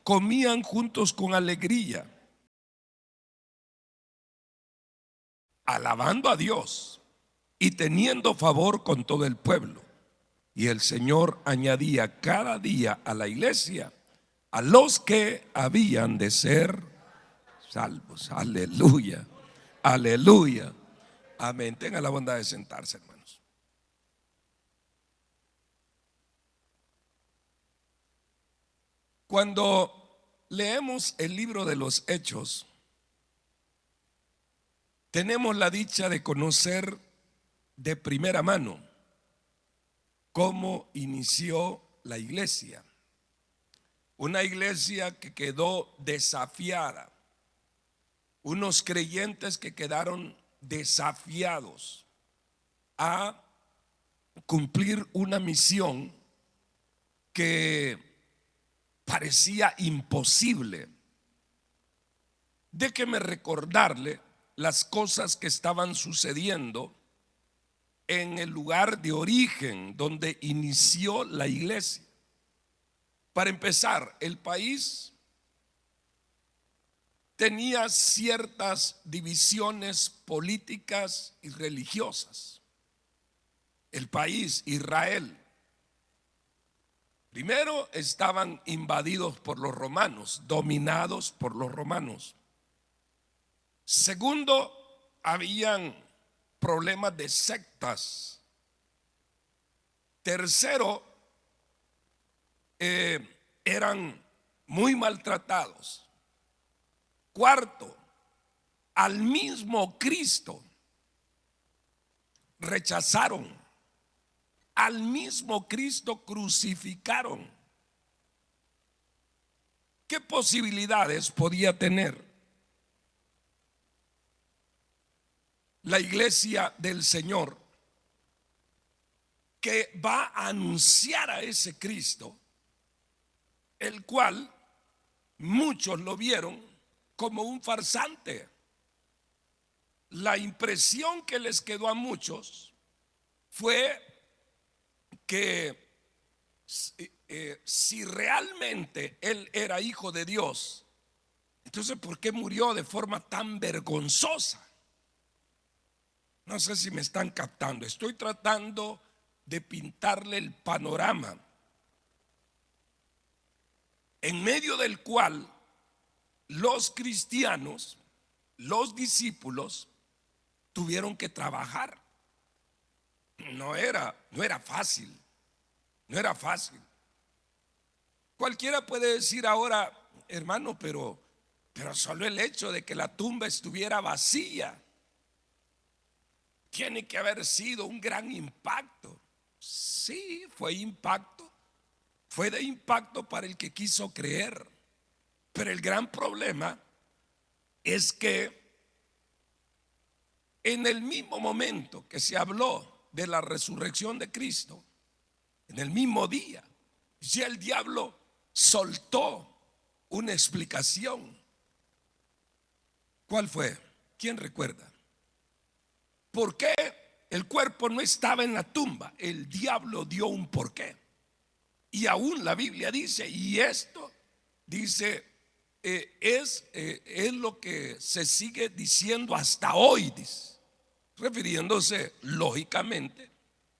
comían juntos con alegría, alabando a Dios y teniendo favor con todo el pueblo. Y el Señor añadía cada día a la iglesia a los que habían de ser salvos. Aleluya, aleluya, amén. Tenga la bondad de sentarse, hermanos. Cuando leemos el libro de los Hechos, tenemos la dicha de conocer de primera mano cómo inició la iglesia. Una iglesia que quedó desafiada, unos creyentes que quedaron desafiados a cumplir una misión que parecía imposible. Déjeme recordarle las cosas que estaban sucediendo en el lugar de origen donde inició la iglesia. Para empezar, el país tenía ciertas divisiones políticas y religiosas. El país, Israel, primero estaban invadidos por los romanos, dominados por los romanos. Segundo, habían problemas de sectas. Tercero, eran muy maltratados. Cuarto, al mismo Cristo rechazaron, al mismo Cristo crucificaron. ¿Qué posibilidades podía tener la iglesia del Señor, que va a anunciar a ese Cristo, el cual muchos lo vieron como un farsante? La impresión que les quedó a muchos fue que si realmente él era hijo de Dios, entonces ¿por qué murió de forma tan vergonzosa? No sé si me están captando. Estoy tratando de pintarle el panorama en medio del cual los cristianos, los discípulos, tuvieron que trabajar. No era fácil, no era fácil. Cualquiera puede decir ahora, hermano, pero solo el hecho de que la tumba estuviera vacía tiene que haber sido un gran impacto. Sí, fue impacto. Fue de impacto para el que quiso creer. Pero el gran problema es que en el mismo momento que se habló de la resurrección de Cristo, en el mismo día, ya el diablo soltó una explicación. ¿Cuál fue? ¿Quién recuerda? ¿Por qué el cuerpo no estaba en la tumba? El diablo dio un porqué. Y aún la Biblia dice, y esto dice, es lo que se sigue diciendo hasta hoy, dice, refiriéndose lógicamente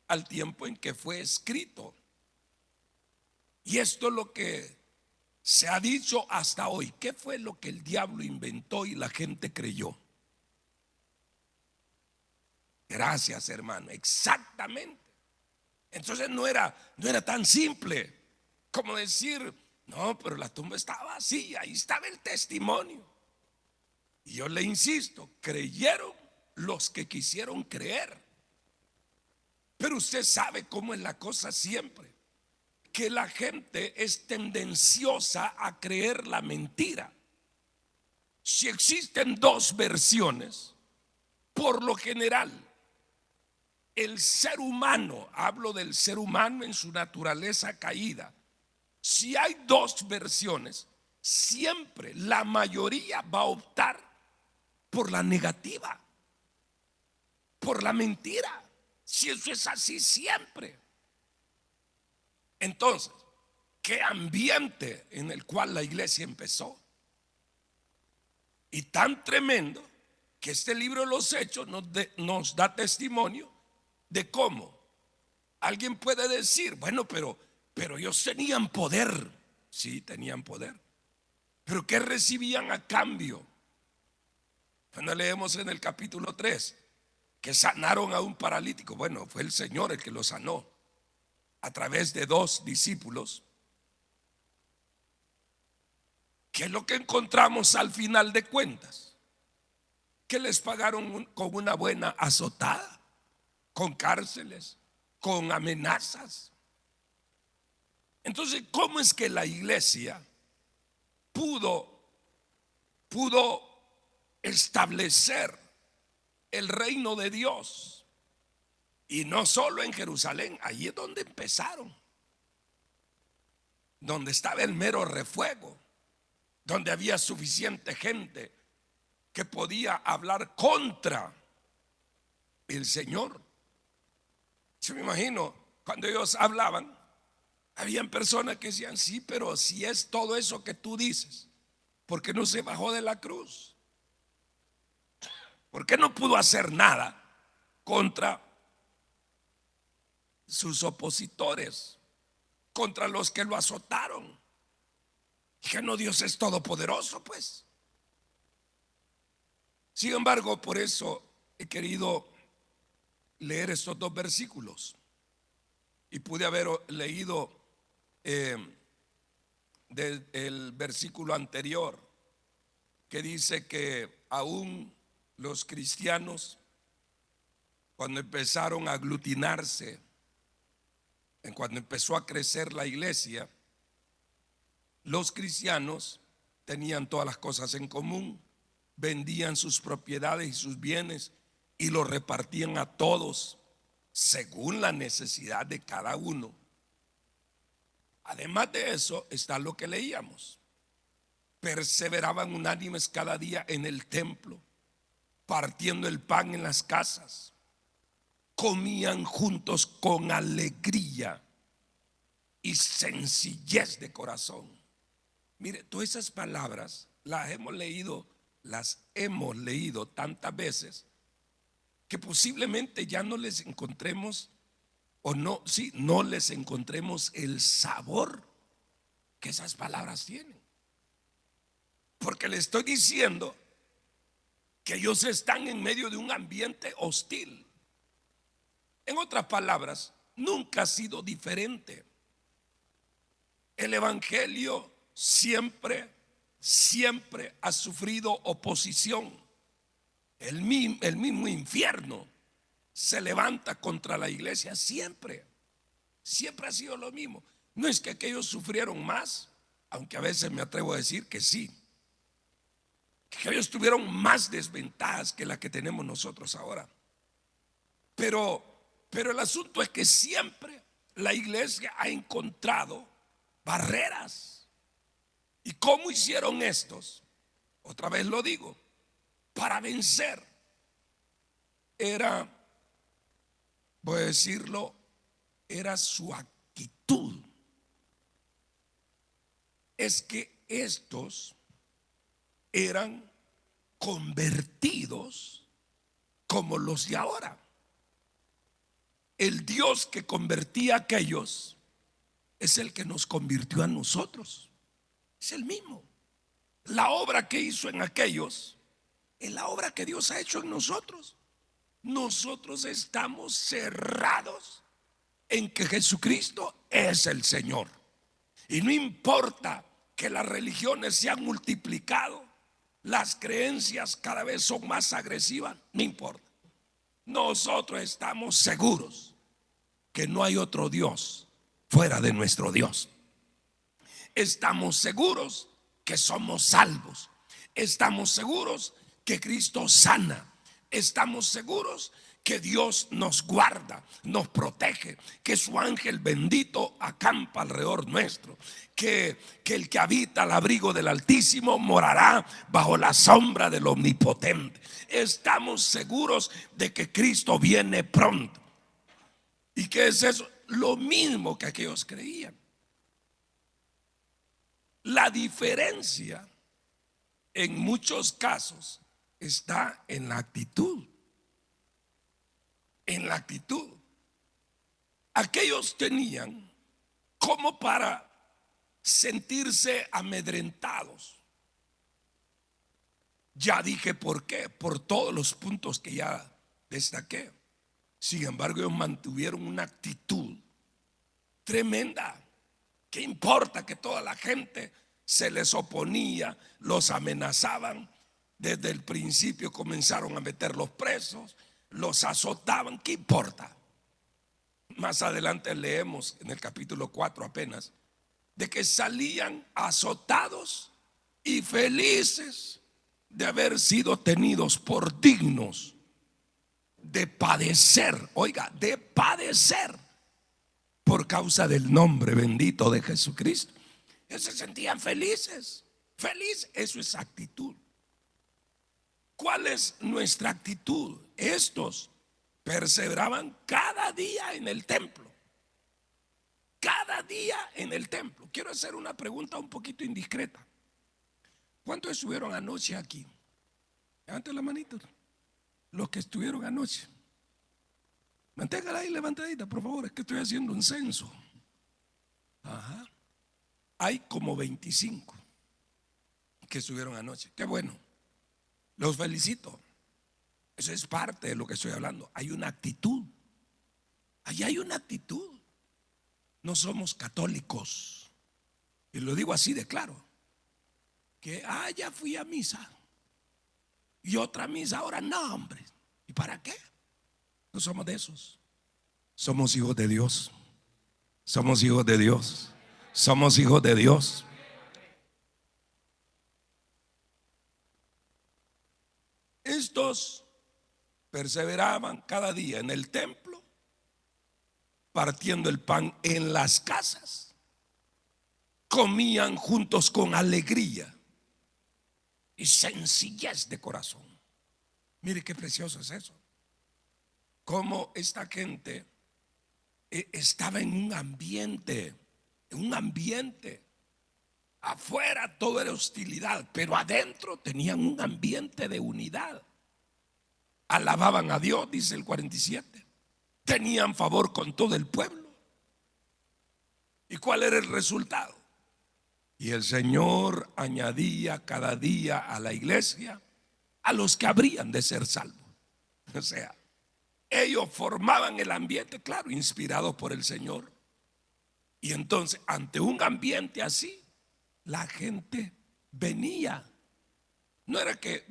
al tiempo en que fue escrito. Y esto es lo que se ha dicho hasta hoy. ¿Qué fue lo que el diablo inventó y la gente creyó? Gracias, hermano, exactamente. Entonces no era tan simple como decir, no, pero la tumba estaba vacía, ahí estaba el testimonio. Y yo le insisto, creyeron los que quisieron creer. Pero usted sabe cómo es la cosa siempre, que la gente es tendenciosa a creer la mentira. Si existen dos versiones, por lo general, el ser humano, hablo del ser humano en su naturaleza caída, si hay dos versiones, siempre la mayoría va a optar por la negativa, por la mentira. Si eso es así siempre. Entonces, qué ambiente en el cual la iglesia empezó. Y tan tremendo que este libro de los Hechos nos da testimonio de cómo alguien puede decir, bueno, pero ellos tenían poder. Sí, tenían poder. Pero ¿qué recibían a cambio? Cuando leemos en el capítulo 3 que sanaron a un paralítico, bueno, fue el Señor el que lo sanó a través de 2 discípulos. ¿Qué es lo que encontramos al final de cuentas? Que les pagaron con una buena azotada, con cárceles, con amenazas. Entonces, ¿cómo es que la iglesia pudo establecer el reino de Dios? Y no solo en Jerusalén, allí es donde empezaron, donde estaba el mero refuego, donde había suficiente gente que podía hablar contra el Señor. Yo me imagino cuando ellos hablaban, habían personas que decían, sí, pero si es todo eso que tú dices, ¿por qué no se bajó de la cruz? ¿Por qué no pudo hacer nada contra sus opositores, contra los que lo azotaron? Dije, no, Dios es todopoderoso, pues. Sin embargo, por eso he querido leer estos 2 versículos. Y pude haber leído del versículo anterior, que dice que aún los cristianos, cuando empezaron a aglutinarse, cuando empezó a crecer la iglesia, los cristianos tenían todas las cosas en común, vendían sus propiedades y sus bienes y los repartían a todos según la necesidad de cada uno. Además de eso está lo que leíamos: perseveraban unánimes cada día en el templo, partiendo el pan en las casas, comían juntos con alegría y sencillez de corazón. Mire, todas esas palabras las hemos leído tantas veces que posiblemente ya no les encontremos, o no, sí, no les encontremos el sabor que esas palabras tienen. Porque le estoy diciendo que ellos están en medio de un ambiente hostil. En otras palabras, nunca ha sido diferente. El evangelio siempre ha sufrido oposición. El mismo infierno se levanta contra la iglesia siempre. Siempre ha sido lo mismo. No es que aquellos sufrieron más, aunque a veces me atrevo a decir que sí, que ellos tuvieron más desventajas que la que tenemos nosotros ahora. Pero el asunto es que siempre la iglesia ha encontrado barreras. ¿Y cómo hicieron estos? Otra vez lo digo, para vencer. Voy a decirlo, era su actitud. Es que estos eran convertidos como los de ahora. El Dios que convertía a aquellos es el que nos convirtió a nosotros. Es el mismo. La obra que hizo en aquellos es la obra que Dios ha hecho en nosotros. Nosotros estamos cerrados en que Jesucristo es el Señor. Y no importa que las religiones se han multiplicado, las creencias cada vez son más agresivas, no importa. Nosotros estamos seguros que no hay otro Dios fuera de nuestro Dios. Estamos seguros que somos salvos. Estamos seguros que Cristo sana. Estamos seguros que Dios nos guarda, nos protege, que su ángel bendito acampa alrededor nuestro, que el que habita al abrigo del Altísimo morará bajo la sombra del Omnipotente. Estamos seguros de que Cristo viene pronto. ¿Y qué es eso? Lo mismo que aquellos creían. La diferencia en muchos casos está en la actitud. En la actitud. Aquellos tenían como para sentirse amedrentados. Ya dije por qué, por todos los puntos que ya destaqué. Sin embargo, ellos mantuvieron una actitud tremenda. ¿Qué importa que toda la gente se les oponía, los amenazaban? Desde el principio comenzaron a meterlos presos, los azotaban. ¿Qué importa? Más adelante leemos en el capítulo 4 apenas de que salían azotados y felices de haber sido tenidos por dignos de padecer, oiga, de padecer por causa del nombre bendito de Jesucristo. Ellos se sentían felices, feliz, eso es actitud. ¿Cuál es nuestra actitud? Estos perseveraban cada día en el templo, cada día en el templo. Quiero hacer una pregunta un poquito indiscreta. ¿Cuántos estuvieron anoche aquí? Levanten la manita. Los que estuvieron anoche. Manténgala ahí levantadita, por favor, es que estoy haciendo un censo. Ajá. Hay como 25 que estuvieron anoche. Qué bueno. Los felicito. Eso es parte de lo que estoy hablando. Hay una actitud. Ahí hay una actitud. No somos católicos. Y lo digo así de claro. Que, ya fui a misa. Y otra misa ahora, no, hombre. ¿Y para qué? No somos de esos. Somos hijos de Dios. Somos hijos de Dios. Somos hijos de Dios. Estos perseveraban cada día en el templo, partiendo el pan en las casas. Comían juntos con alegría y sencillez de corazón. Mire qué precioso es eso. Cómo esta gente estaba en un ambiente, afuera todo era hostilidad, pero adentro tenían un ambiente de unidad. Alababan a Dios, dice el 47. Tenían favor con todo el pueblo. ¿Y cuál era el resultado? Y el Señor añadía cada día a la iglesia a los que habrían de ser salvos. O sea, ellos formaban el ambiente, claro, inspirados por el Señor. Y entonces, ante un ambiente así, la gente venía. No era que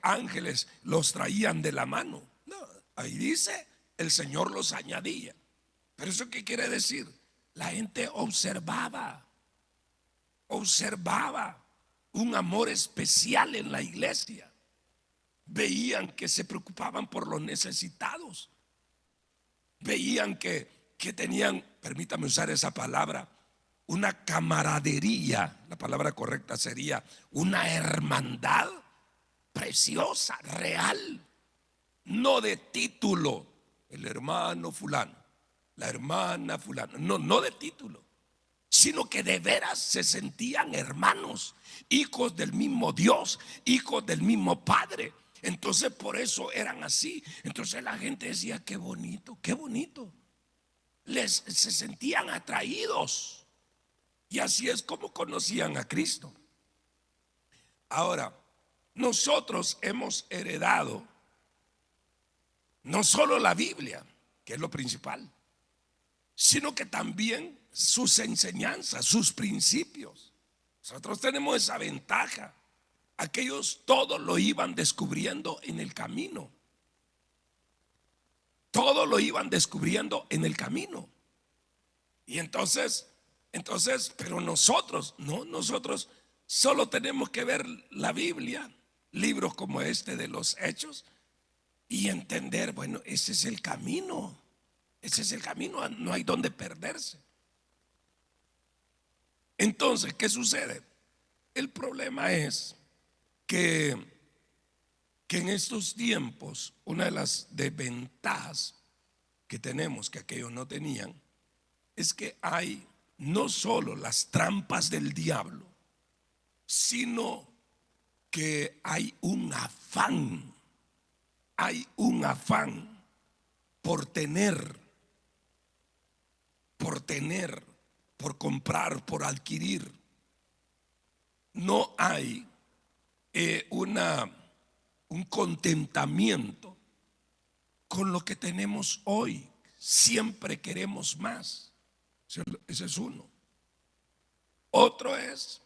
ángeles los traían de la mano. No, ahí dice, el Señor los añadía. Pero ¿eso qué quiere decir? La gente observaba un amor especial en la iglesia. Veían que se preocupaban por los necesitados. Veían que tenían, permítame usar esa palabra, una camaradería. La palabra correcta sería una hermandad preciosa, real. No de título, el hermano fulano, la hermana fulano. No de título, sino que de veras se sentían hermanos, hijos del mismo Dios, hijos del mismo Padre. Entonces por eso eran así. Entonces la gente decía, qué bonito, qué bonito. Se sentían atraídos. Y así es como conocían a Cristo. Ahora, nosotros hemos heredado no solo la Biblia, que es lo principal, sino que también sus enseñanzas, sus principios. Nosotros tenemos esa ventaja. Aquellos todos lo iban descubriendo en el camino. Todo lo iban descubriendo en el camino. Y entonces, pero nosotros, no, nosotros solo tenemos que ver la Biblia, libros como este de los Hechos, y entender, bueno, ese es el camino. Ese es el camino, no hay donde perderse. Entonces, ¿qué sucede? El problema es que en estos tiempos una de las desventajas que tenemos, que aquellos no tenían, es que hay no solo las trampas del diablo, sino que hay un afán por tener, por comprar, por adquirir. No hay un contentamiento con lo que tenemos hoy. Siempre queremos más. Ese es uno. Otro es,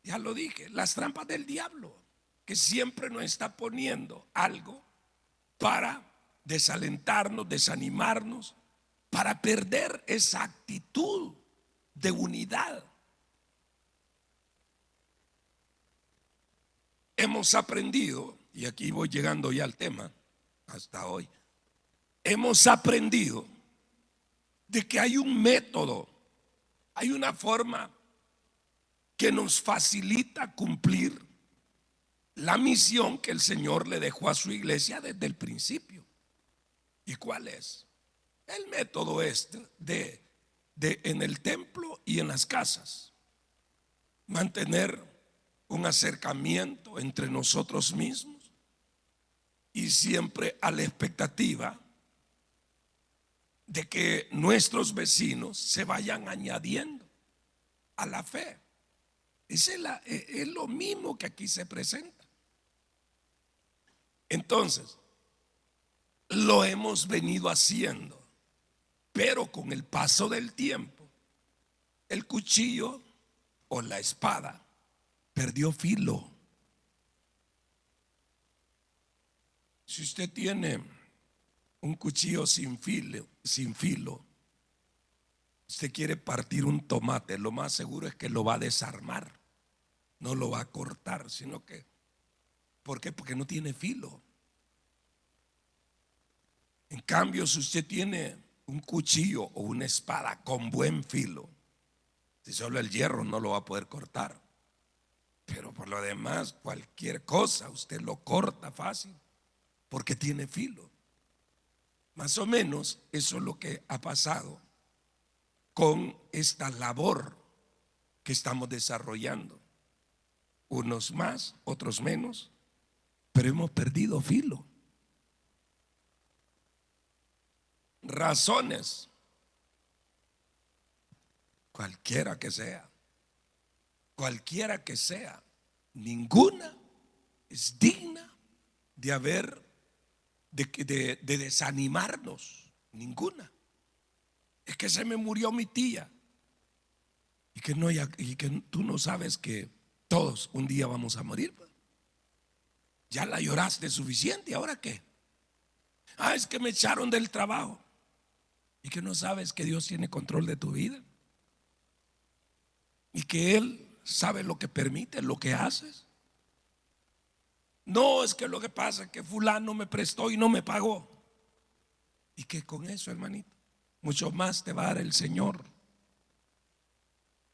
ya lo dije, las trampas del diablo, que siempre nos está poniendo algo para desalentarnos, desanimarnos, para perder esa actitud de unidad. Hemos aprendido, y aquí voy llegando ya al tema, hasta hoy, hemos aprendido de que hay un método, hay una forma que nos facilita cumplir la misión que el Señor le dejó a su iglesia desde el principio. ¿Y cuál es? El método es de en el templo y en las casas mantener un acercamiento entre nosotros mismos y siempre a la expectativa de que nuestros vecinos se vayan añadiendo a la fe. Es lo mismo que aquí se presenta. Entonces, lo hemos venido haciendo, pero con el paso del tiempo, el cuchillo o la espada perdió filo. Si usted tiene un cuchillo sin filo, usted quiere partir un tomate, lo más seguro es que lo va a desarmar, no lo va a cortar, sino que, ¿por qué? Porque no tiene filo. En cambio, si usted tiene un cuchillo o una espada con buen filo, si solo el hierro no lo va a poder cortar, pero por lo demás cualquier cosa usted lo corta fácil porque tiene filo. Más o menos eso es lo que ha pasado con esta labor que estamos desarrollando. Unos más, otros menos, pero hemos perdido filo. Razones, cualquiera que sea, ninguna es digna de desanimarnos, ninguna. Es que se me murió mi tía y que tú no sabes que todos un día vamos a morir. Ya la lloraste suficiente, ¿ahora qué? Es que me echaron del trabajo y que no sabes que Dios tiene control de tu vida y que Él sabe lo que permite, lo que haces. No, es que lo que pasa es que fulano me prestó y no me pagó. Y que con eso, hermanito, mucho más te va a dar el Señor.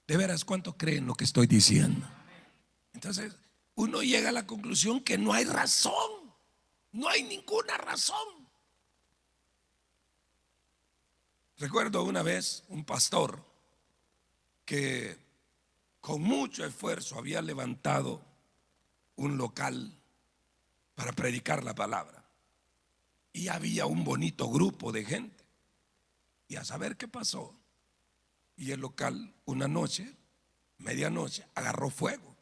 De veras, ¿cuánto creen lo que estoy diciendo? Entonces, uno llega a la conclusión que no hay razón, no hay ninguna razón. Recuerdo una vez un pastor que con mucho esfuerzo había levantado un local para predicar la palabra y había un bonito grupo de gente, y a saber qué pasó, y el local una noche, medianoche, agarró fuego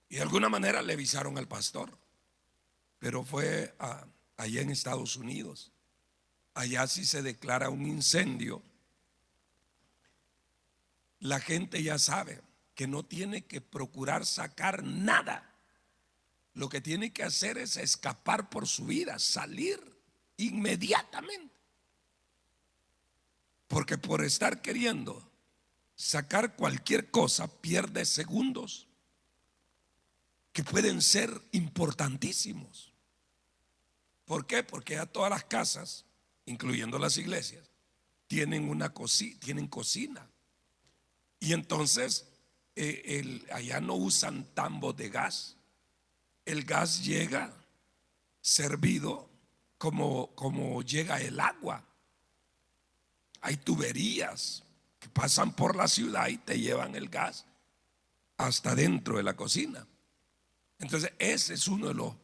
y de alguna manera le avisaron al pastor, pero fue allá en Estados Unidos. Allá si se declara un incendio, la gente ya sabe que no tiene que procurar sacar nada. Lo que tiene que hacer es escapar por su vida, salir inmediatamente. Porque por estar queriendo sacar cualquier cosa, pierde segundos que pueden ser importantísimos. ¿Por qué? Porque ya todas las casas, incluyendo las iglesias, tienen cocina. Y entonces allá no usan tambos de gas. El gas llega servido como llega el agua. Hay tuberías que pasan por la ciudad y te llevan el gas hasta dentro de la cocina. Entonces ese es uno de los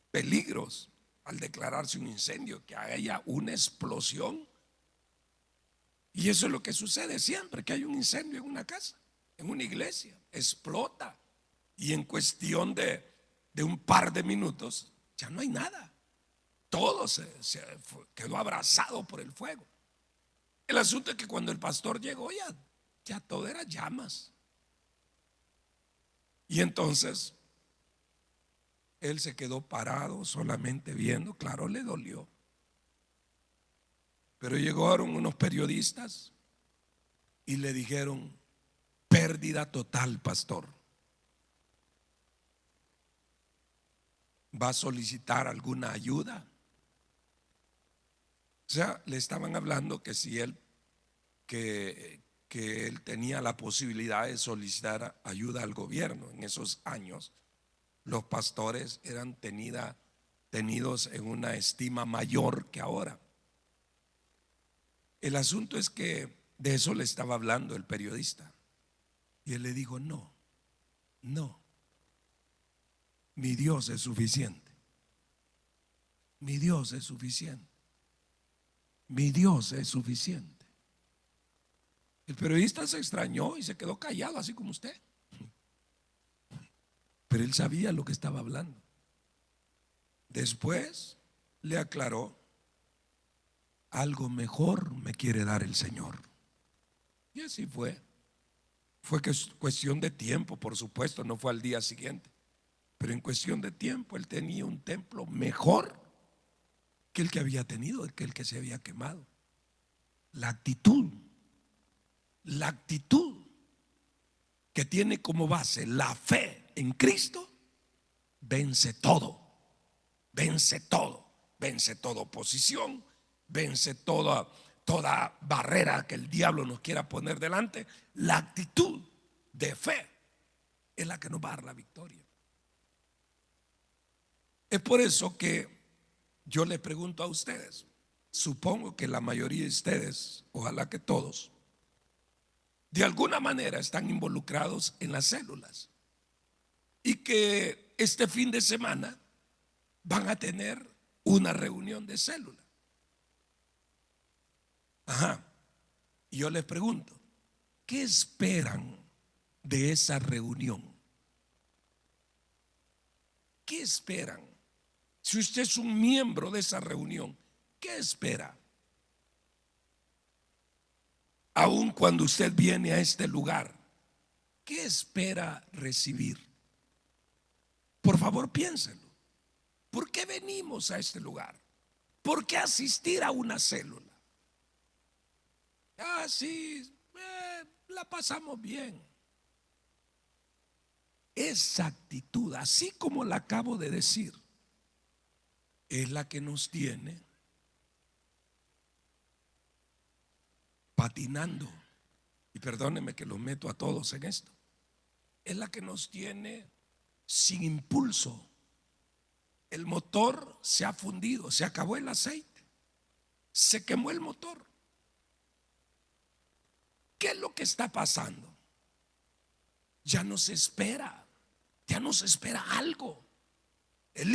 peligros al declararse un incendio, que haya una explosión. Y eso es lo que sucede siempre que hay un incendio en una casa, en una iglesia, explota. Y en cuestión de un par de minutos ya no hay nada. Todo quedó abrazado por el fuego. El asunto es que cuando el pastor llegó ya todo era llamas. Y entonces él se quedó parado solamente viendo. Claro, le dolió. Pero llegaron unos periodistas y le dijeron: pérdida total, pastor. ¿Va a solicitar alguna ayuda? O sea, le estaban hablando que si él, que él tenía la posibilidad de solicitar ayuda al gobierno. En esos años los pastores eran tenidos en una estima mayor que ahora. El asunto es que de eso le estaba hablando el periodista. Y él le dijo: no, mi Dios es suficiente. Mi Dios es suficiente. Mi Dios es suficiente. El periodista se extrañó y se quedó callado, así como usted. Pero él sabía lo que estaba hablando. Después le aclaró: algo mejor me quiere dar el Señor. Y así fue. Fue cuestión de tiempo, por supuesto, no fue al día siguiente. Pero en cuestión de tiempo él tenía un templo mejor que el que había tenido, que el que se había quemado. La actitud que tiene como base la fe en Cristo vence todo. Vence todo. Vence toda oposición, vence toda barrera que el diablo nos quiera poner delante. La actitud de fe es la que nos va a dar la victoria. Es por eso que yo les pregunto a ustedes, supongo que la mayoría de ustedes, ojalá que todos, de alguna manera están involucrados en las células y que este fin de semana van a tener una reunión de célula. Y yo les pregunto, ¿qué esperan de esa reunión? ¿Qué esperan? Si usted es un miembro de esa reunión, ¿qué espera? Aun cuando usted viene a este lugar, ¿qué espera recibir? Por favor, piénselo. ¿Por qué venimos a este lugar? ¿Por qué asistir a una célula? Sí, la pasamos bien. Esa actitud, así como la acabo de decir, es la que nos tiene patinando. Y perdónenme que los meto a todos en esto. Es la que nos tiene sin impulso. El motor se ha fundido, se acabó el aceite, se quemó el motor. ¿Qué es lo que está pasando? Ya no se espera algo. El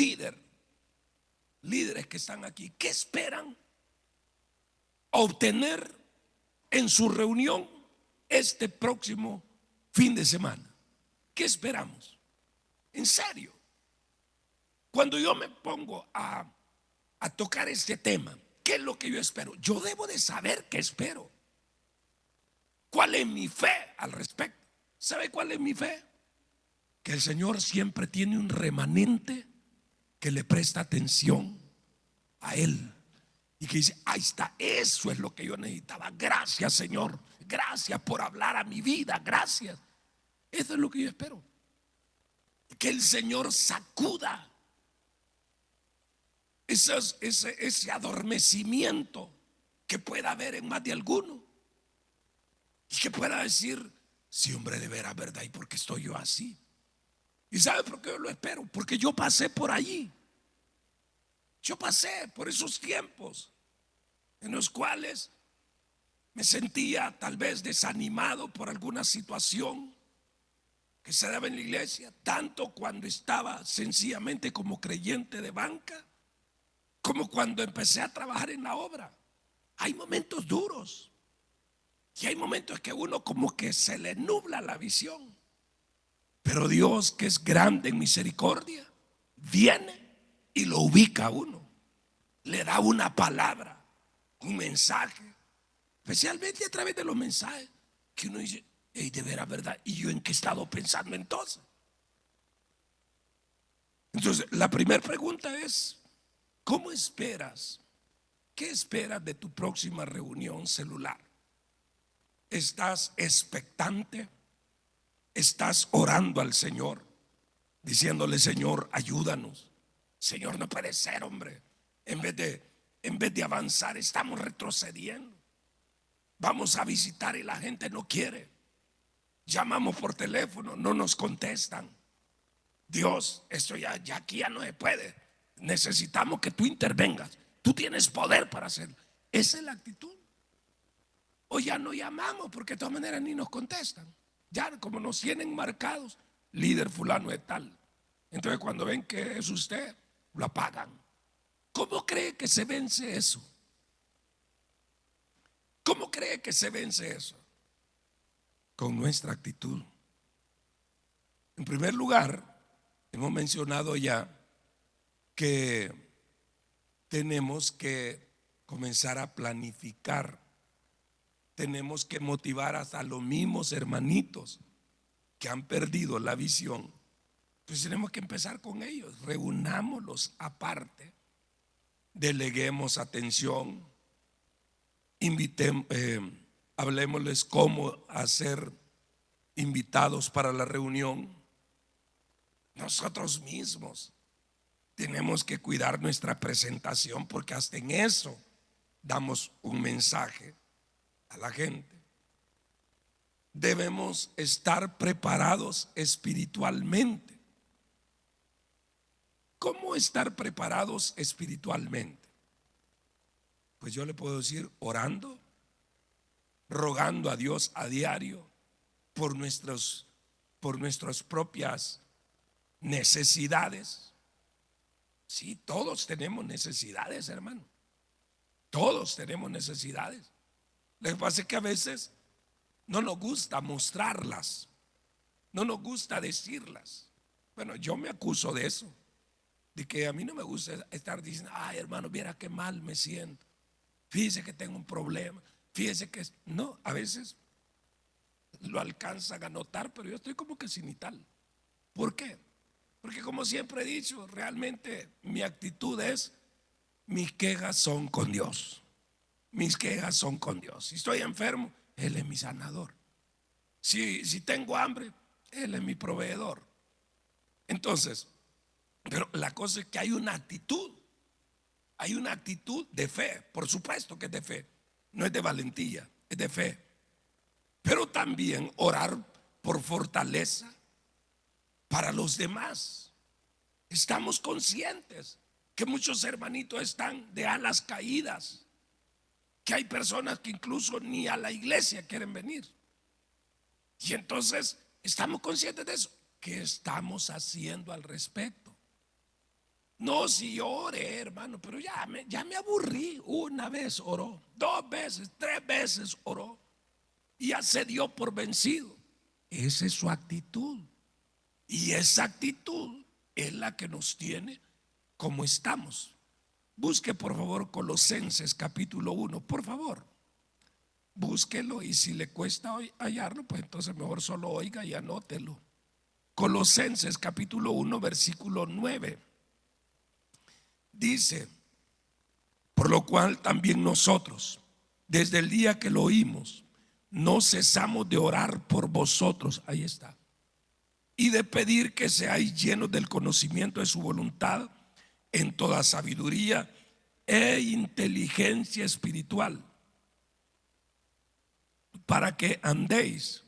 líderes que están aquí, ¿qué esperan obtener en su reunión este próximo fin de semana? ¿Qué esperamos? En serio, cuando yo me pongo a tocar este tema, ¿qué es lo que yo espero? Yo debo de saber qué espero. ¿Cuál es mi fe al respecto? ¿Sabe cuál es mi fe? Que el Señor siempre tiene un remanente que le presta atención a Él y que dice: ahí está, eso es lo que yo necesitaba. Gracias, Señor, gracias por hablar a mi vida, gracias. Eso es lo que yo espero. Que el Señor sacuda ese adormecimiento que pueda haber en más de alguno y que pueda decir: sí, hombre, de veras, ¿verdad? ¿Y por qué estoy yo así? ¿Y sabe por qué yo lo espero? Porque yo pasé por allí. Yo pasé por esos tiempos en los cuales Me sentía tal vez desanimado por alguna situación que se daba en la iglesia, tanto cuando estaba sencillamente como creyente de banca, como cuando empecé a trabajar en la obra. Hay momentos duros y hay momentos que uno como que se le nubla la visión. Pero Dios, que es grande en misericordia, viene y lo ubica a uno. Le da una palabra, un mensaje, especialmente a través de los mensajes que uno dice, hey, de veras, ¿verdad? ¿Y yo en qué he estado pensando entonces? Entonces, la primera pregunta es, ¿cómo esperas? ¿Qué esperas de tu próxima reunión celular? ¿Estás expectante? ¿Estás orando al Señor? Diciéndole, Señor, ayúdanos. Señor, no puede ser, hombre. En vez de avanzar, estamos retrocediendo. Vamos a visitar y la gente no quiere. Llamamos por teléfono, no nos contestan. Dios, esto ya aquí ya no se puede. Necesitamos que tú intervengas. Tú tienes poder para hacerlo. Esa es la actitud. O ya no llamamos porque de todas maneras ni nos contestan. Ya como nos tienen marcados, líder fulano de tal. Entonces cuando ven que es usted, lo apagan. ¿Cómo cree que se vence eso? ¿Cómo cree que se vence eso? Con nuestra actitud. En primer lugar, hemos mencionado ya que tenemos que comenzar a planificar. Tenemos que motivar hasta los mismos hermanitos que han perdido la visión. Entonces tenemos que empezar con ellos. Reunámoslos aparte. Deleguemos atención. Hablemosles cómo hacer invitados para la reunión. Nosotros mismos tenemos que cuidar nuestra presentación, porque hasta en eso damos un mensaje a la gente. Debemos estar preparados espiritualmente. ¿Cómo estar preparados espiritualmente? Pues yo le puedo decir orando, rogando a Dios a diario por nuestras propias necesidades. Sí, todos tenemos necesidades, hermano. Todos tenemos necesidades. Lo que pasa es que a veces no nos gusta mostrarlas, no nos gusta decirlas. Bueno, yo me acuso de eso, de que a mí no me gusta estar diciendo, ay, hermano, viera qué mal me siento. Fíjese que tengo un problema. Fíjese que no, a veces lo alcanzan a notar, pero yo estoy como que sin y tal. ¿Por qué? Porque como siempre he dicho, realmente mi actitud es, mis quejas son con Dios. Mis quejas son con Dios. Si estoy enfermo, Él es mi sanador. Si tengo hambre, Él es mi proveedor. Entonces, pero la cosa es que hay una actitud. Hay una actitud de fe. Por supuesto que es de fe. No es de valentía, es de fe. Pero también orar por fortaleza para los demás. Estamos conscientes que muchos hermanitos están de alas caídas, que hay personas que incluso ni a la iglesia quieren venir. Y entonces estamos conscientes de eso. ¿Qué estamos haciendo al respecto? No, si yo oré, hermano, pero ya me aburrí. Una vez oró, 2 veces, 3 veces oró y ya se dio por vencido. Esa es su actitud. Y esa actitud es la que nos tiene como estamos. Busque por favor Colosenses capítulo 1, por favor. Búsquelo, y si le cuesta hallarlo, pues entonces mejor solo oiga y anótelo. Colosenses capítulo 1, versículo 9. Dice, por lo cual también nosotros, desde el día que lo oímos, no cesamos de orar por vosotros. Ahí está. Y de pedir que seáis llenos del conocimiento de su voluntad en toda sabiduría e inteligencia espiritual, para que andéis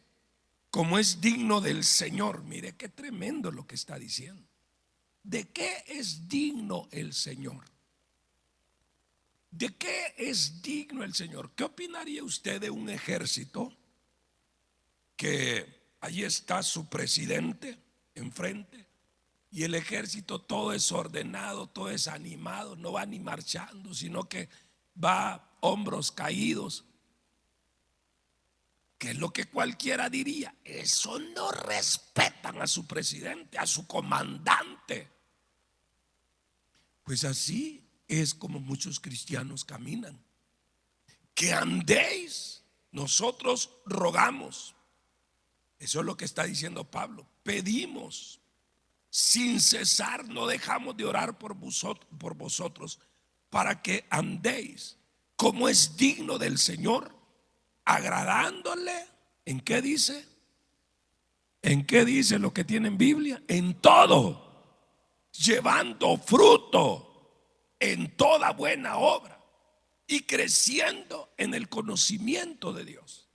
como es digno del Señor. Mire qué tremendo lo que está diciendo. ¿De qué es digno el Señor? ¿De qué es digno el Señor? ¿Qué opinaría usted de un ejército que allí está su presidente enfrente y el ejército todo es ordenado, todo es animado, no va ni marchando, sino que va hombros caídos? Que es lo que cualquiera diría, eso no respetan a su presidente, a su comandante. Pues así es como muchos cristianos caminan. Que andéis, nosotros rogamos. Eso es lo que está diciendo Pablo. Pedimos sin cesar, no dejamos de orar por vosotros, para que andéis como es digno del Señor, agradándole. ¿En qué dice? ¿En qué dice lo que tiene en Biblia? En todo, llevando fruto en toda buena obra y creciendo en el conocimiento de Dios.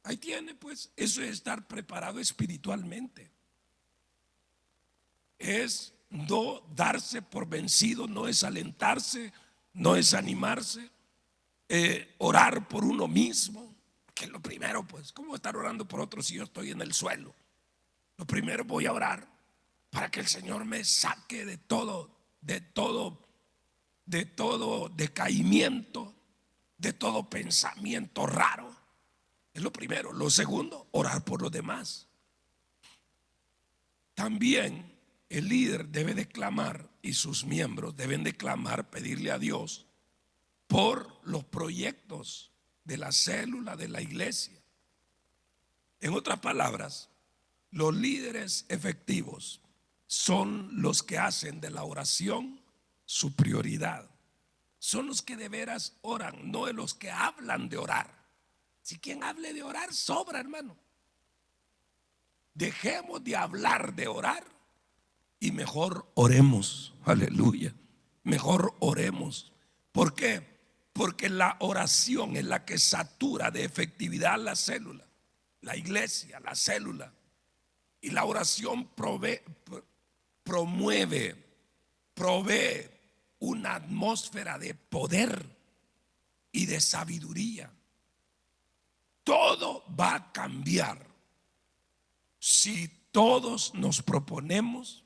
Ahí tiene, pues, eso es estar preparado espiritualmente. Es no darse por vencido, no es alentarse, no es animarse, orar por uno mismo, que es lo primero. Pues, ¿cómo estar orando por otros si yo estoy en el suelo? Lo primero, voy a orar para que el Señor me saque de todo, de todo decaimiento, de todo pensamiento raro. Es lo primero. Lo segundo, orar por los demás. También el líder debe de clamar y sus miembros deben de clamar, pedirle a Dios por los proyectos de la célula, de la iglesia. En otras palabras, los líderes efectivos son los que hacen de la oración su prioridad. Son los que de veras oran, no de los que hablan de orar. Si quien hable de orar sobra, hermano. Dejemos de hablar de orar y mejor oremos. Aleluya. Mejor oremos. ¿Por qué? Porque la oración es la que satura de efectividad la célula, la iglesia, la célula. Y la oración provee una atmósfera de poder y de sabiduría. Todo va a cambiar si todos nos proponemos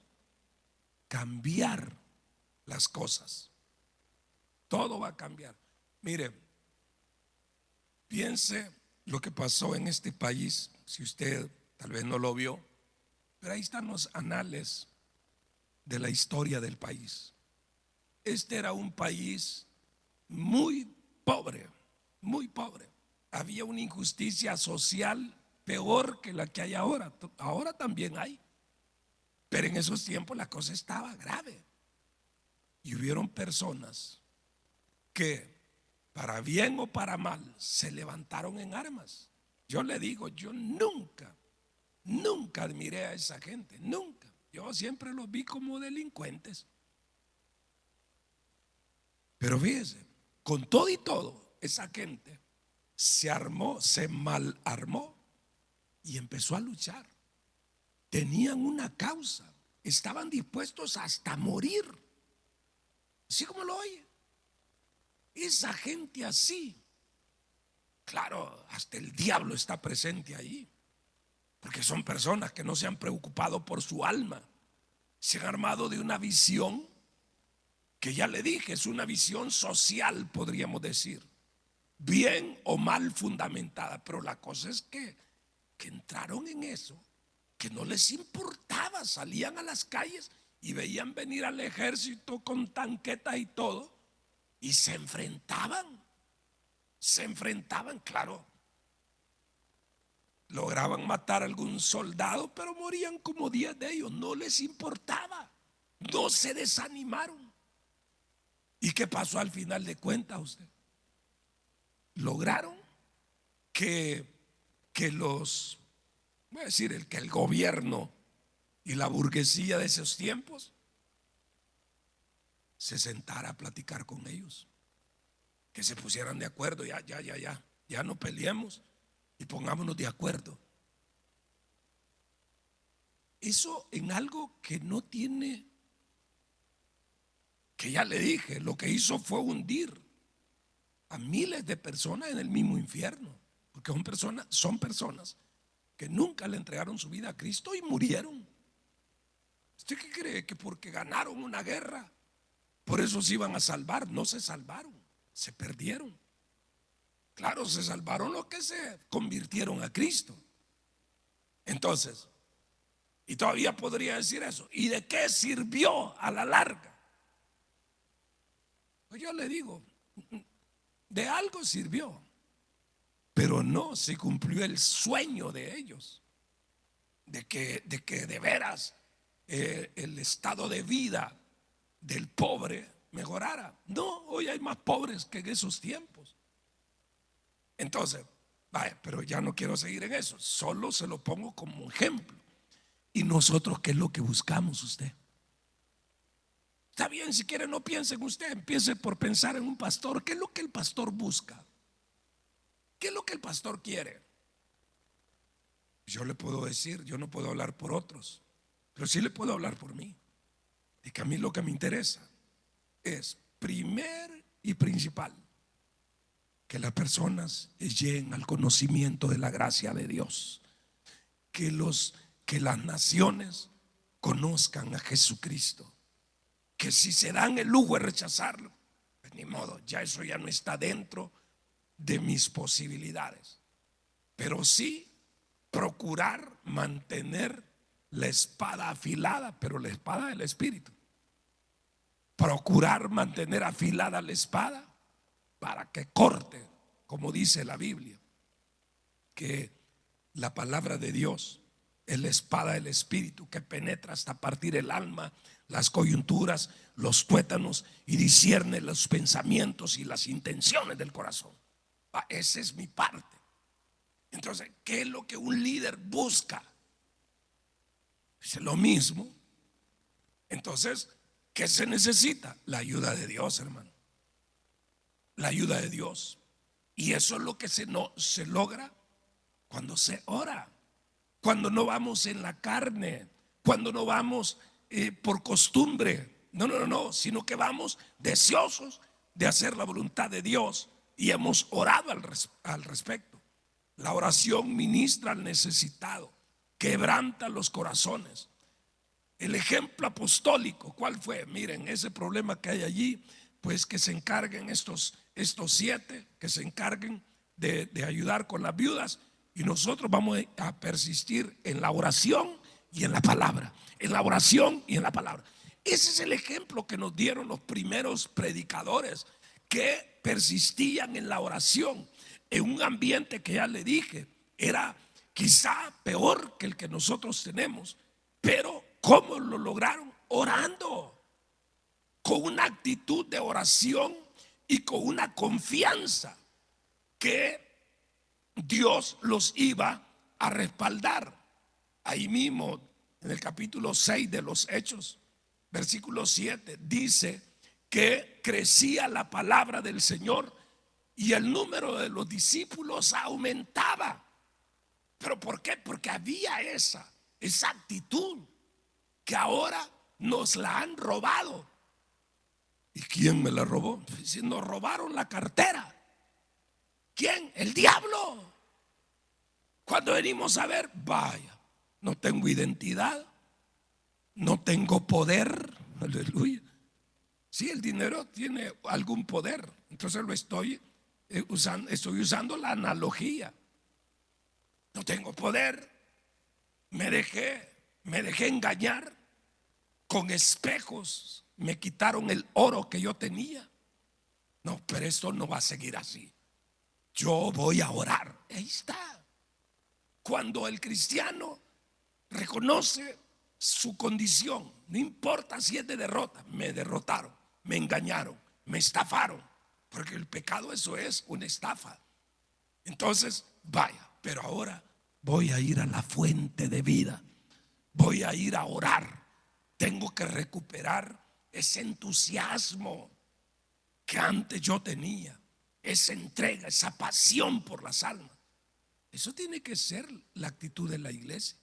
cambiar las cosas. Todo va a cambiar. Mire, piense lo que pasó en este país. Si usted tal vez no lo vio, pero ahí están los anales de la historia del país. Este era un país muy pobre, muy pobre. Había una injusticia social peor que la que hay ahora. Ahora también hay, pero en esos tiempos la cosa estaba grave. Y hubieron personas que, para bien o para mal, se levantaron en armas. Yo le digo, yo nunca admiré a esa gente, nunca. Yo siempre los vi como delincuentes. Pero fíjese, con todo y todo, esa gente se armó, se mal armó y empezó a luchar. Tenían una causa, estaban dispuestos hasta morir. Así como lo oye. Esa gente así, claro, hasta el diablo está presente ahí. Porque son personas que no se han preocupado por su alma. Se han armado de una visión que, ya le dije, es una visión social, podríamos decir, bien o mal fundamentada. Pero la cosa es que entraron en eso, que no les importaba. Salían a las calles y veían venir al ejército con tanquetas y todo, y se enfrentaban, claro. Lograban matar a algún soldado, pero morían como 10 de ellos. No les importaba, no se desanimaron. ¿Y qué pasó al final de cuentas usted? Lograron que voy a decir, que el gobierno y la burguesía de esos tiempos se sentara a platicar con ellos, que se pusieran de acuerdo. Ya no peleemos y pongámonos de acuerdo. Eso en algo que no tiene, que ya le dije, lo que hizo fue hundir a miles de personas en el mismo infierno, porque son personas que nunca le entregaron su vida a Cristo y murieron. ¿Usted qué cree? Que porque ganaron una guerra, por eso se iban a salvar? No se salvaron, se perdieron. Claro, se salvaron los que se convirtieron a Cristo. Entonces, y todavía podría decir eso, ¿y de qué sirvió a la larga? Pues yo le digo, de algo sirvió, pero no se cumplió el sueño de ellos, de que de veras el estado de vida del pobre mejorara. No, hoy hay más pobres que en esos tiempos. Entonces, vaya, pero ya no quiero seguir en eso, solo se lo pongo como ejemplo. ¿Y nosotros qué es lo que buscamos usted? Está bien, si quiere no piense en usted, empiece por pensar en un pastor. ¿Qué es lo que el pastor busca? ¿Qué es lo que el pastor quiere? Yo le puedo decir, yo no puedo hablar por otros, pero sí le puedo hablar por mí. Y que a mí lo que me interesa es, primer y principal, que las personas lleguen al conocimiento de la gracia de Dios, que las naciones conozcan a Jesucristo, que si se dan el lujo de rechazarlo, pues ni modo, ya eso ya no está dentro de mis posibilidades, pero sí procurar mantener la espada afilada, pero la espada del Espíritu. Procurar mantener afilada la espada para que corte, como dice la Biblia, que la palabra de Dios es la espada del Espíritu que penetra hasta partir el alma, las coyunturas, los tuétanos y discierne los pensamientos y las intenciones del corazón. Esa es mi parte. Entonces, ¿qué es lo que un líder busca? Es lo mismo. Entonces, ¿qué se necesita? La ayuda de Dios, hermano. La ayuda de Dios. Y eso es lo que se logra cuando se ora, cuando no vamos en la carne, cuando no vamos por costumbre. No, sino que vamos deseosos de hacer la voluntad de Dios y hemos orado al respecto. La oración ministra al necesitado, quebranta los corazones. El ejemplo apostólico, ¿cuál fue? Miren, ese problema que hay allí, pues que se encarguen estos 7, que se encarguen de ayudar con las viudas, y nosotros vamos a persistir en la oración y en la palabra, en la oración y en la palabra. Ese es el ejemplo que nos dieron los primeros predicadores, que persistían en la oración, en un ambiente que ya le dije, era quizá peor que el que nosotros tenemos, pero ¿cómo lo lograron? Orando, con una actitud de oración y con una confianza que Dios los iba a respaldar. Ahí mismo, en el capítulo 6 de los Hechos, versículo 7, dice que crecía la palabra del Señor y el número de los discípulos aumentaba. ¿Pero por qué? Porque había esa actitud que ahora nos la han robado. ¿Y quién me la robó? Si nos robaron la cartera. ¿Quién? El diablo. Cuando venimos a ver, vaya, no tengo identidad, no tengo poder. Aleluya. Sí, el dinero tiene algún poder, entonces lo estoy usando la analogía. No tengo poder, me dejé engañar con espejos, me quitaron el oro que yo tenía. No, pero esto no va a seguir así. Yo voy a orar. Ahí está. Cuando el cristiano reconoce su condición, no importa si es de derrota, me derrotaron, me engañaron, me estafaron, porque el pecado eso es una estafa. Entonces, vaya, pero ahora voy a ir a la fuente de vida, voy a ir a orar. Tengo que recuperar ese entusiasmo que antes yo tenía, esa entrega, esa pasión por las almas. Eso tiene que ser la actitud de la iglesia.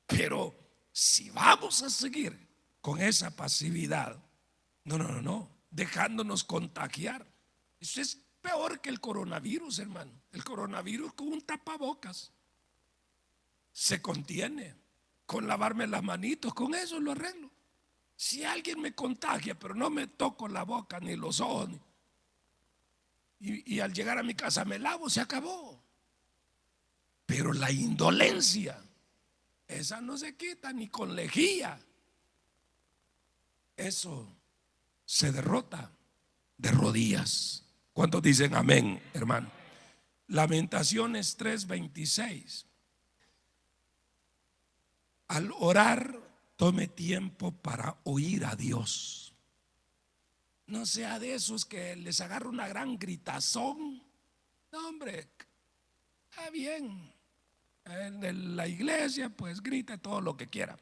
Pero si vamos a seguir con esa pasividad, no, dejándonos contagiar, eso es peor que el coronavirus, hermano. El coronavirus con un tapabocas se contiene. Con lavarme las manitos, con eso lo arreglo. Si alguien me contagia, pero no me toco la boca ni los ojos, y al llegar a mi casa me lavo, se acabó. Pero la indolencia, esa no se quita ni con lejía. Eso se derrota de rodillas. ¿Cuántos dicen amén, hermano? Lamentaciones 3:26. Al orar, tome tiempo para oír a Dios. No sea de esos que les agarra una gran gritazón. No, hombre, está bien. En la iglesia, pues grite todo lo que quiera.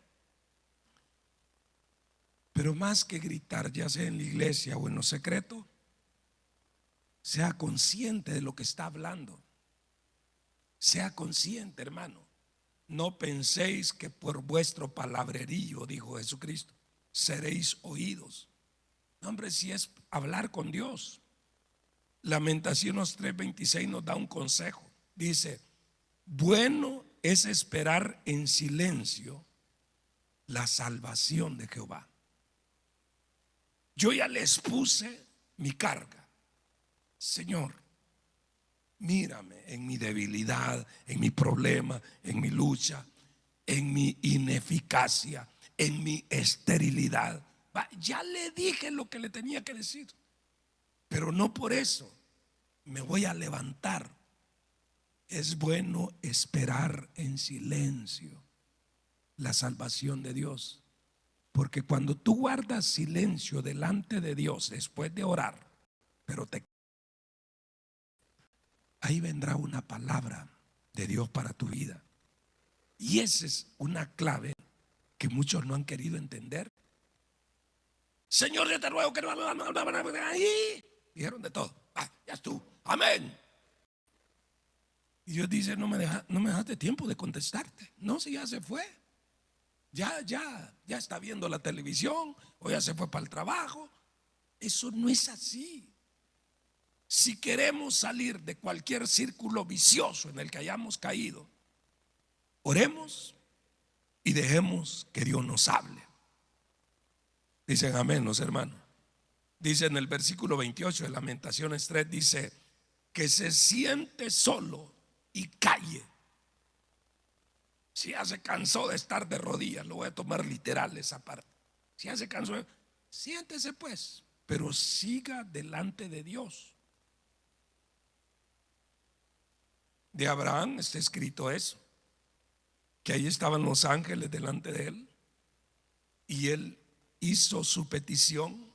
Pero más que gritar, ya sea en la iglesia o en lo secreto, sea consciente de lo que está hablando. Sea consciente, hermano. No penséis que por vuestro palabrerío, dijo Jesucristo, seréis oídos. No, hombre, si es hablar con Dios. Lamentaciones 3:26 nos da un consejo. Dice: bueno es esperar en silencio la salvación de Jehová. Yo ya les puse mi carga. Señor, mírame en mi debilidad, en mi problema, en mi lucha, en mi ineficacia, en mi esterilidad. Ya le dije lo que le tenía que decir, pero no por eso me voy a levantar. Es bueno esperar en silencio la salvación de Dios, porque cuando tú guardas silencio delante de Dios después de orar, pero ahí vendrá una palabra de Dios para tu vida. Y esa es una clave que muchos no han querido entender. Señor, yo te ruego que no ahí. Dijeron de todo. Ya estuvo. Amén. Y Dios dice: no me dejaste tiempo de contestarte. No, si ya se fue. Ya está viendo la televisión, o ya se fue para el trabajo. Eso no es así. Si queremos salir de cualquier círculo vicioso en el que hayamos caído, oremos y dejemos que Dios nos hable. Dicen amén los hermanos. Dice en el versículo 28 de Lamentaciones 3, dice: que se siente solo y calle. Si ya se cansó de estar de rodillas, lo voy a tomar literal esa parte. Si ya se cansó, siéntese pues, pero siga delante de Dios. De Abraham está escrito eso, que ahí estaban los ángeles delante de él, y él hizo su petición.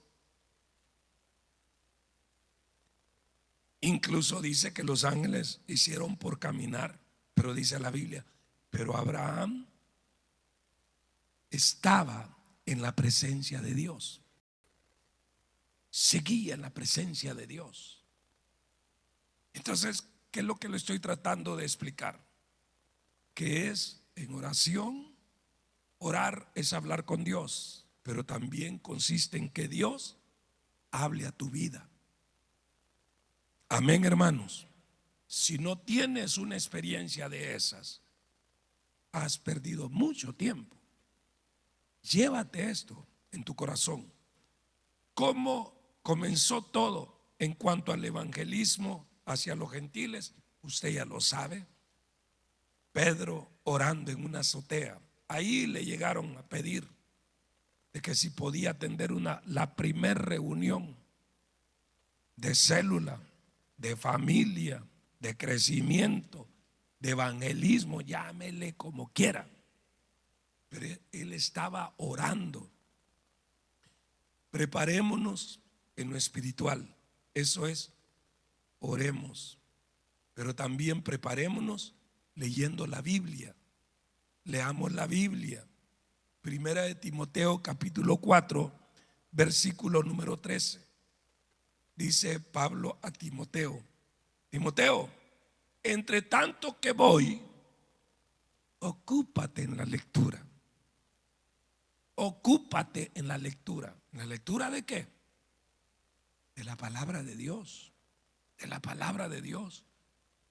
Incluso dice que los ángeles hicieron por caminar, pero dice la Biblia, pero Abraham estaba en la presencia de Dios, seguía en la presencia de Dios. Entonces, ¿qué es lo que le estoy tratando de explicar? Que es en oración. Orar es hablar con Dios, pero también consiste en que Dios hable a tu vida. Amén, hermanos. Si no tienes una experiencia de esas, has perdido mucho tiempo. Llévate esto en tu corazón. ¿Cómo comenzó todo en cuanto al evangelismo hacia los gentiles? Usted ya lo sabe. Pedro orando en una azotea. Ahí le llegaron a pedir de que si podía atender la primer reunión de célula, de familia, de crecimiento, de evangelismo, llámele como quiera. Pero él estaba orando. Preparémonos en lo espiritual. Eso es, oremos. Pero también preparémonos leyendo la Biblia. Leamos la Biblia. Primera de Timoteo capítulo 4, versículo número 13. Dice Pablo a Timoteo: Timoteo, entre tanto que voy, ocúpate en la lectura. Ocúpate en la lectura. ¿En la lectura de qué? De la palabra de Dios. de la palabra de Dios.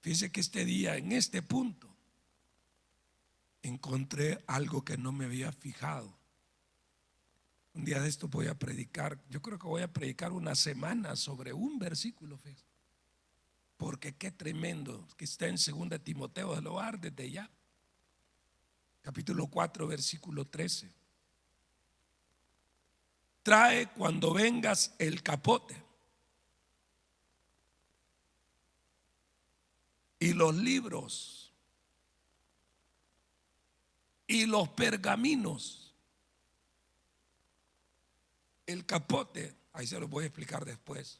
Fíjese que este día, en este punto, encontré algo que no me había fijado. Un día de esto voy a predicar, yo creo que voy a predicar una semana sobre un versículo, fíjese, porque qué tremendo que está en 2 Timoteo, de lo va a dar desde ya, capítulo 4, versículo 13. Trae cuando vengas el capote y los libros y los pergaminos. El capote, ahí se lo voy a explicar después.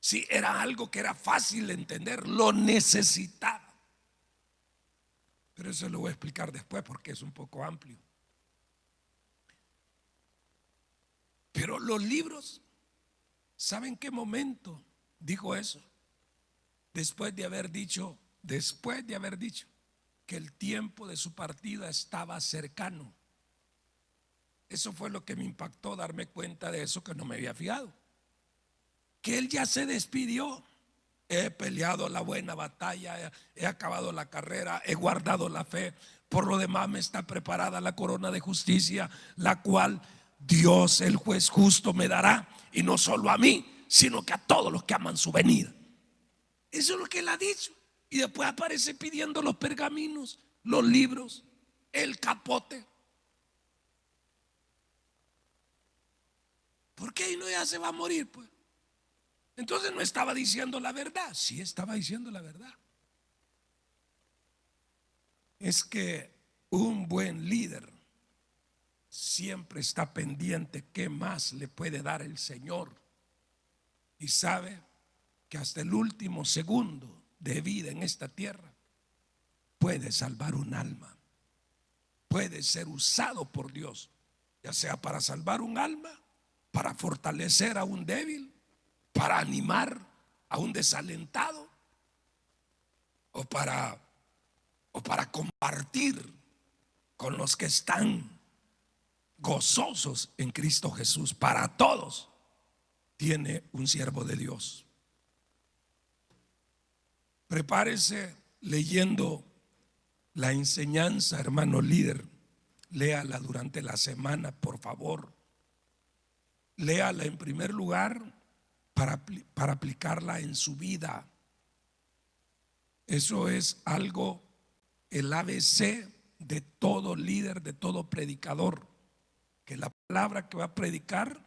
Si era algo que era fácil de entender, lo necesitaba. Pero eso lo voy a explicar después porque es un poco amplio. Pero los libros, ¿saben qué momento dijo eso? Después de haber dicho que el tiempo de su partida estaba cercano. Eso fue lo que me impactó, darme cuenta de eso que no me había fijado. Que él ya se despidió. He peleado la buena batalla, he acabado la carrera, he guardado la fe. Por lo demás me está preparada la corona de justicia, la cual Dios, el juez justo, me dará. Y no solo a mí, sino que a todos los que aman su venida. Eso es lo que él ha dicho. Y después aparece pidiendo los pergaminos, los libros, el capote. ¿Por qué? Y no, ya se va a morir, pues. Entonces no estaba diciendo la verdad. Sí estaba diciendo la verdad. Es que un buen líder siempre está pendiente qué más le puede dar el Señor. Y sabe que hasta el último segundo de vida en esta tierra puede salvar un alma. Puede ser usado por Dios, ya sea para salvar un alma, para fortalecer a un débil, para animar a un desalentado, o para compartir con los que están gozosos en Cristo Jesús. Para todos tiene un siervo de Dios. Prepárese leyendo la enseñanza, hermano líder. Léala durante la semana, por favor. Léala en primer lugar para aplicarla en su vida. Eso es algo, el ABC de todo líder, de todo predicador, que la palabra que va a predicar,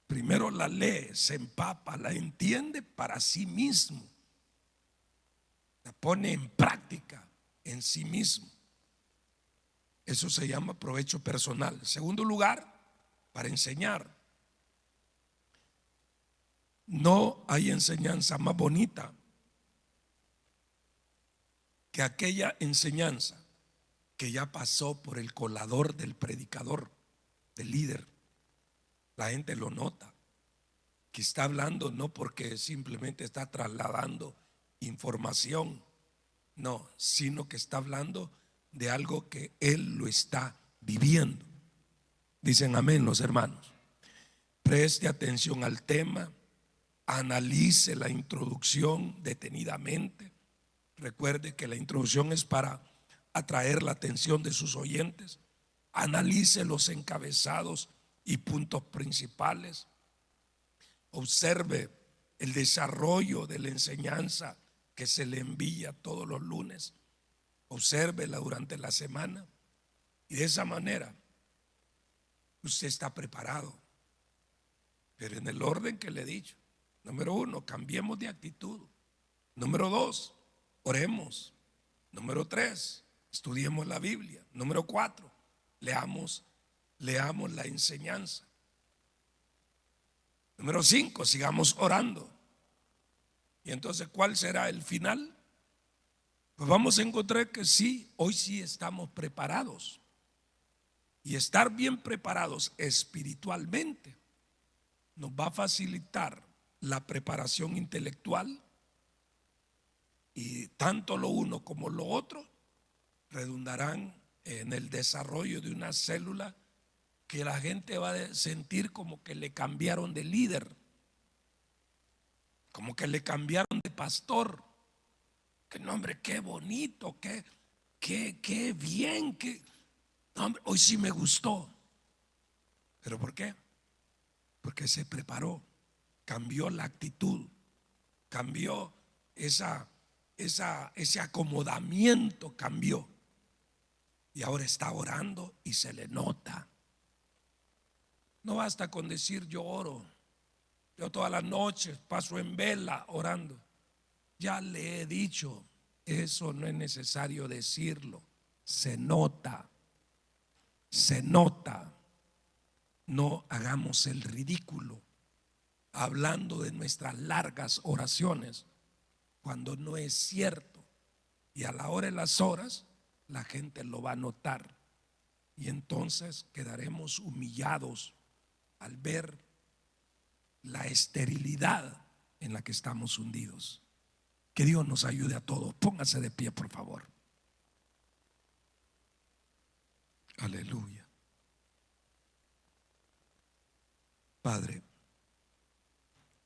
primero la lee, se empapa, la entiende para sí mismo, la pone en práctica en sí mismo. Eso se llama provecho personal. En segundo lugar, para enseñar. No hay enseñanza más bonita que aquella enseñanza que ya pasó por el colador del predicador, del líder. La gente lo nota, que está hablando no porque simplemente está trasladando información, no, sino que está hablando de algo que él lo está viviendo. Dicen amén los hermanos. Preste atención al tema, analice la introducción detenidamente. Recuerde que la introducción es para atraer la atención de sus oyentes. Analice los encabezados y puntos principales. Observe el desarrollo de la enseñanza que se le envía todos los lunes. Obsérvela durante la semana. Y de esa manera usted está preparado. Pero en el orden que le he dicho. Número 1, cambiemos de actitud. Número 2, oremos. Número 3, estudiemos la Biblia. Número 4, leamos la enseñanza. Número 5, sigamos orando. Y entonces, ¿cuál será el final? Pues vamos a encontrar que sí, hoy sí estamos preparados. Y estar bien preparados espiritualmente nos va a facilitar la preparación intelectual, y tanto lo uno como lo otro redundarán en el desarrollo de una célula que la gente va a sentir como que le cambiaron de líder, como que le cambiaron de pastor. Que nombre, qué bonito, qué bien, hombre, hoy sí me gustó. ¿Pero por qué? Porque se preparó, cambió la actitud, cambió ese acomodamiento, cambió. Y ahora está orando y se le nota. No basta con decir yo oro. Yo todas las noches paso en vela orando. Ya le he dicho, eso no es necesario decirlo. Se nota, se nota. No hagamos el ridículo hablando de nuestras largas oraciones cuando no es cierto. Y a la hora de las horas la gente lo va a notar. Y entonces quedaremos humillados al ver la esterilidad en la que estamos hundidos. Que Dios nos ayude a todos. Póngase de pie, por favor. Aleluya. Padre,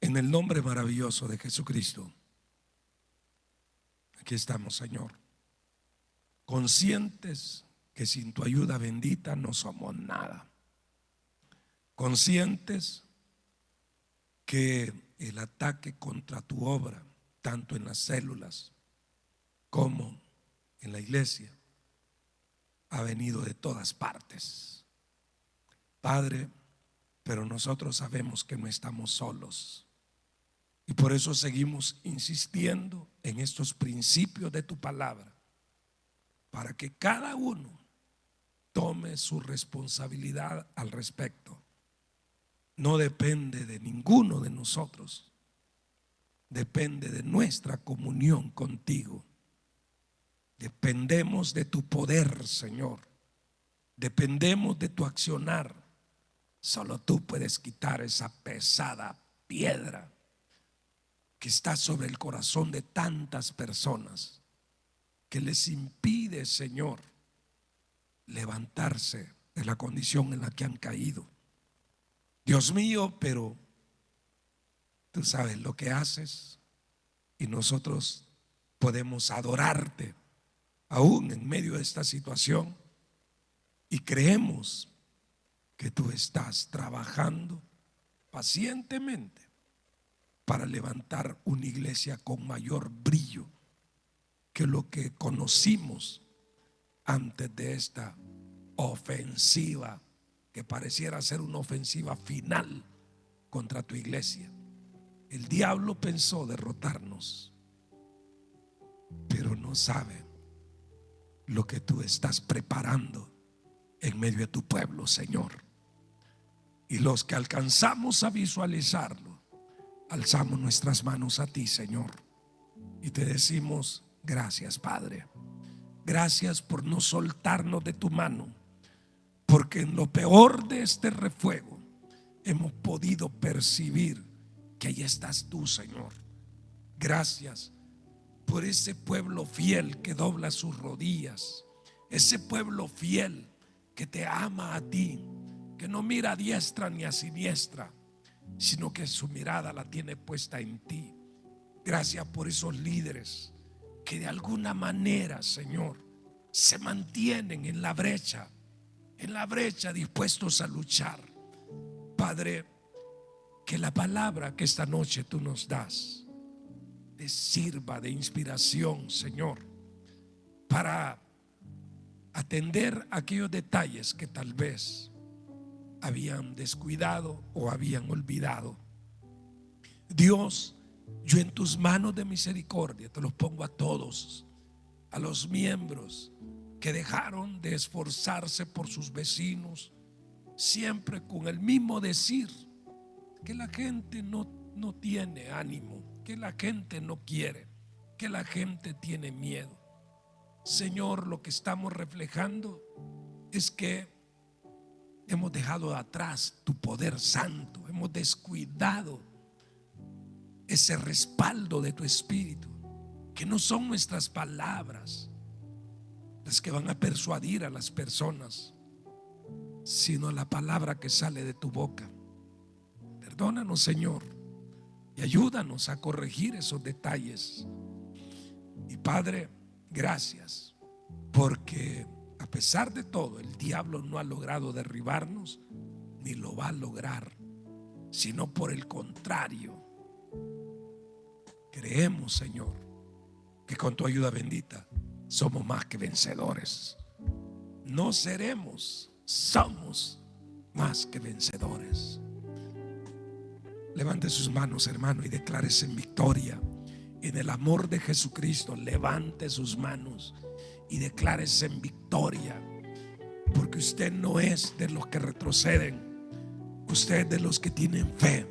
en el nombre maravilloso de Jesucristo, aquí estamos, Señor, conscientes que sin tu ayuda bendita no somos nada. Conscientes que el ataque contra tu obra, tanto en las células como en la iglesia, ha venido de todas partes. Padre, pero nosotros sabemos que no estamos solos. Y por eso seguimos insistiendo en estos principios de tu palabra, para que cada uno tome su responsabilidad al respecto. No depende de ninguno de nosotros, depende de nuestra comunión contigo. Dependemos de tu poder, Señor. Dependemos de tu accionar. Solo tú puedes quitar esa pesada piedra que está sobre el corazón de tantas personas, que les impide, Señor, levantarse de la condición en la que han caído. Dios mío, pero tú sabes lo que haces y nosotros podemos adorarte aún en medio de esta situación, y creemos que tú estás trabajando pacientemente para levantar una iglesia con mayor brillo que lo que conocimos antes de esta ofensiva, que pareciera ser una ofensiva final contra tu iglesia. El diablo pensó derrotarnos, pero no sabe lo que tú estás preparando en medio de tu pueblo, Señor. Y los que alcanzamos a visualizarlo, alzamos nuestras manos a ti, Señor, y te decimos gracias, Padre. Gracias por no soltarnos de tu mano, porque en lo peor de este refuego hemos podido percibir que ahí estás tú, Señor. Gracias por ese pueblo fiel que dobla sus rodillas, ese pueblo fiel que te ama a ti, que no mira a diestra ni a siniestra, sino que su mirada la tiene puesta en ti. Gracias por esos líderes que de alguna manera, Señor, se mantienen en la brecha dispuestos a luchar. Padre, que la palabra que esta noche tú nos das te sirva de inspiración, Señor, para atender aquellos detalles que tal vez habían descuidado o habían olvidado. Dios, yo en tus manos de misericordia te los pongo a todos, a los miembros que dejaron de esforzarse por sus vecinos, siempre con el mismo decir que la gente no tiene ánimo, que la gente no quiere, que la gente tiene miedo. Señor, lo que estamos reflejando es que hemos dejado atrás tu poder santo, hemos descuidado ese respaldo de tu espíritu, que no son nuestras palabras las que van a persuadir a las personas, sino la palabra que sale de tu boca. Perdónanos, Señor, y ayúdanos a corregir esos detalles. Y Padre, gracias, porque a pesar de todo, el diablo no ha logrado derribarnos, ni lo va a lograr, sino por el contrario. Creemos, Señor, que con tu ayuda bendita somos más que vencedores. No seremos, somos más que vencedores. Levante sus manos, hermano, y declárese en victoria. En el amor de Jesucristo, levante sus manos y declárese en victoria, porque usted no es de los que retroceden, usted es de los que tienen fe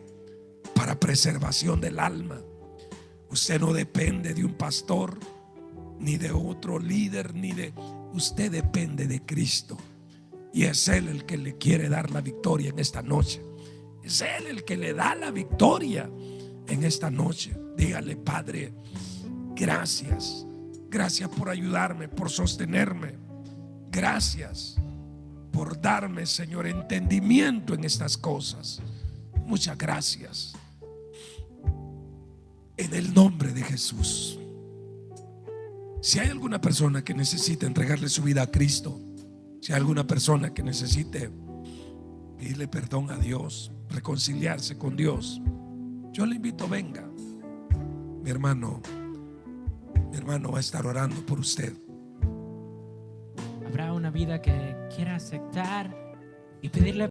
para preservación del alma. Usted no depende de un pastor, ni de otro líder, usted depende de Cristo, y es Él el que le quiere dar la victoria en esta noche. Es Él el que le da la victoria en esta noche. Dígale: Padre, gracias. Gracias por ayudarme, por sostenerme. Gracias por darme, Señor, entendimiento en estas cosas. Muchas gracias. En el nombre de Jesús. Si hay alguna persona que necesite entregarle su vida a Cristo, si hay alguna persona que necesite pedirle perdón a Dios, reconciliarse con Dios, yo le invito, venga. Mi hermano va a estar orando por usted. Habrá una vida que quiera aceptar y pedirle